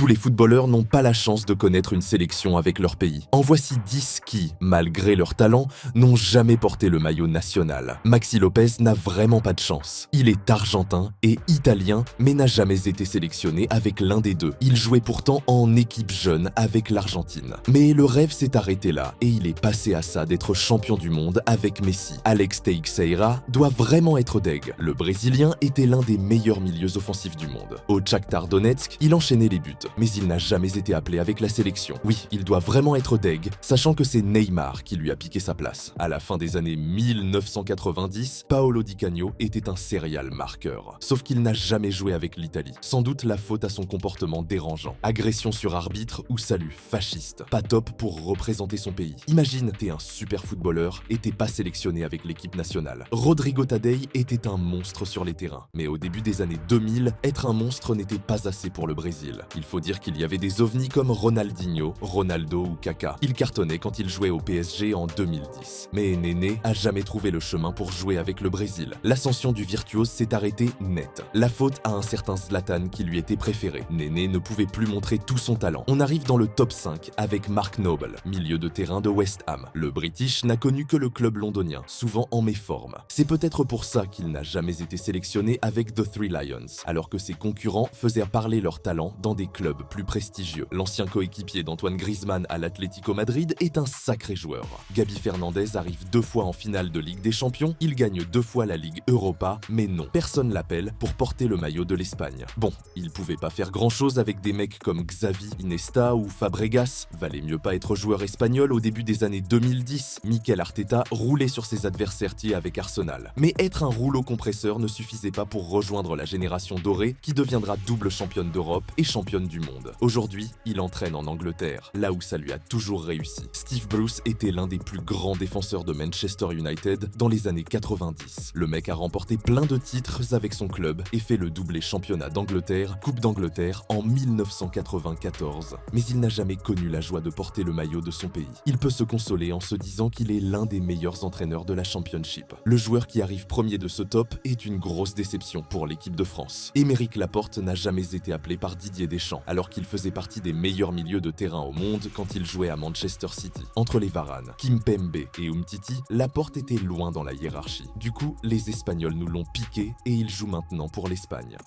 Tous les footballeurs n'ont pas la chance de connaître une sélection avec leur pays. En voici 10 qui, malgré leur talent, n'ont jamais porté le maillot national. Maxi Lopez n'a vraiment pas de chance. Il est argentin et italien, mais n'a jamais été sélectionné avec l'un des deux. Il jouait pourtant en équipe jeune avec l'Argentine. Mais le rêve s'est arrêté là, et il est passé à ça d'être champion du monde avec Messi. Alex Teixeira doit vraiment être deg. Le Brésilien était l'un des meilleurs milieux offensifs du monde. Au Shakhtar Donetsk, il enchaînait les buts, mais il n'a jamais été appelé avec la sélection. Oui, il doit vraiment être deg, sachant que c'est Neymar qui lui a piqué sa place. À la fin des années 1990, Paolo Di Canio était un serial marqueur. Sauf qu'il n'a jamais joué avec l'Italie. Sans doute la faute à son comportement dérangeant. Agression sur arbitre ou salut fasciste. Pas top pour représenter son pays. Imagine, t'es un super footballeur et t'es pas sélectionné avec l'équipe nationale. Rodrigo Tadei était un monstre sur les terrains. Mais au début des années 2000, être un monstre n'était pas assez pour le Brésil. Il faut dire qu'il y avait des ovnis comme Ronaldinho, Ronaldo ou Kaka. Il cartonnait quand il jouait au PSG en 2010. Mais Néné a jamais trouvé le chemin pour jouer avec le Brésil. L'ascension du virtuose s'est arrêtée net. La faute à un certain Zlatan qui lui était préféré. Néné ne pouvait plus montrer tout son talent. On arrive dans le top 5 avec Mark Noble, milieu de terrain de West Ham. Le British n'a connu que le club londonien, souvent en méforme. C'est peut-être pour ça qu'il n'a jamais été sélectionné avec The Three Lions, alors que ses concurrents faisaient parler leur talent dans des clubs plus prestigieux. L'ancien coéquipier d'Antoine Griezmann à l'Atlético Madrid est un sacré joueur. Gabi Fernandez arrive 2 fois en finale de Ligue des Champions, il gagne 2 fois la Ligue Europa, mais non, personne l'appelle pour porter le maillot de l'Espagne. Bon, il pouvait pas faire grand chose avec des mecs comme Xavi, Iniesta ou Fabregas, valait mieux pas être joueur espagnol au début des années 2010. Mikel Arteta roulait sur ses adversaires avec Arsenal. Mais être un rouleau compresseur ne suffisait pas pour rejoindre la génération dorée qui deviendra double championne d'Europe et championne du monde. Aujourd'hui, il entraîne en Angleterre, là où ça lui a toujours réussi. Steve Bruce était l'un des plus grands défenseurs de Manchester United dans les années 90. Le mec a remporté plein de titres avec son club et fait le doublé championnat d'Angleterre, Coupe d'Angleterre en 1994. Mais il n'a jamais connu la joie de porter le maillot de son pays. Il peut se consoler en se disant qu'il est l'un des meilleurs entraîneurs de la Championship. Le joueur qui arrive premier de ce top est une grosse déception pour l'équipe de France. Aymeric Laporte n'a jamais été appelé par Didier Deschamps, alors qu'il faisait partie des meilleurs milieux de terrain au monde quand il jouait à Manchester City. Entre les Varane, Kimpembe et Umtiti, Laporte était loin dans la hiérarchie. Du coup, les Espagnols nous l'ont piqué et il joue maintenant pour l'Espagne.